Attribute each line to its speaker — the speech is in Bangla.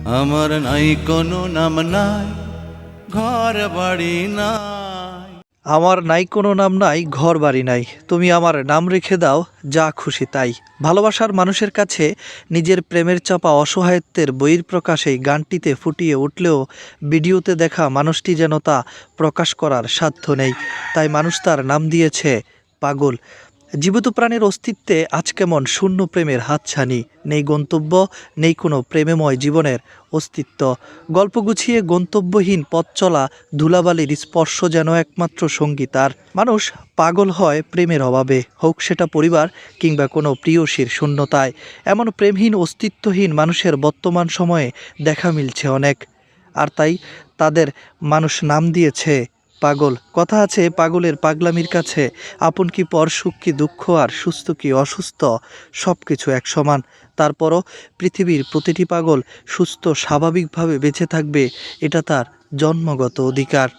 Speaker 1: আমার নাই কোনো নাম নাই, ঘর বাড়ি নাই।
Speaker 2: আমার নাই কোনো নাম নাই, ঘর বাড়ি নাই, তুমি আমার নাম রেখে দাও যা খুশি তাই। ভালোবাসার মানুষের কাছে নিজের প্রেমের চাপা অসহায়ত্বের বহিঃপ্রকাশ এই গানটিতে ফুটিয়ে উঠলেও ভিডিওতে দেখা মানুষটি যেন তা প্রকাশ করার সাধ্য নেই। তাই মানুষ তার নাম দিয়েছে পাগল। জীবিত প্রাণের অস্তিত্বে আজ কেমন শূন্য প্রেমের হাতছানি, নেই গন্তব্য, নেই কোনো প্রেমময় জীবনের অস্তিত্ব। গল্প গুছিয়ে গন্তব্যহীন পথ চলা, ধুলাবালির স্পর্শ যেন একমাত্র সঙ্গী তার। মানুষ পাগল হয় প্রেমের অভাবে, হোক সেটা পরিবার কিংবা কোনো প্রিয়সীর শূন্যতায়। এমন প্রেমহীন অস্তিত্বহীন মানুষের বর্তমান সময়ে দেখা মিলছে অনেক, আর তাই তাদের মানুষ নাম দিয়েছে পাগল। কথা আছে, পাগলের পাগলামির কাছে আপন কি পর, সুখ কি দুঃখ আর সুস্থ কি অসুস্থ, সব কিছু এক সমান। তারপরও পৃথিবীর প্রতিটি পাগল সুস্থ স্বাভাবিকভাবে বেঁচে থাকবে, এটা তার জন্মগত অধিকার।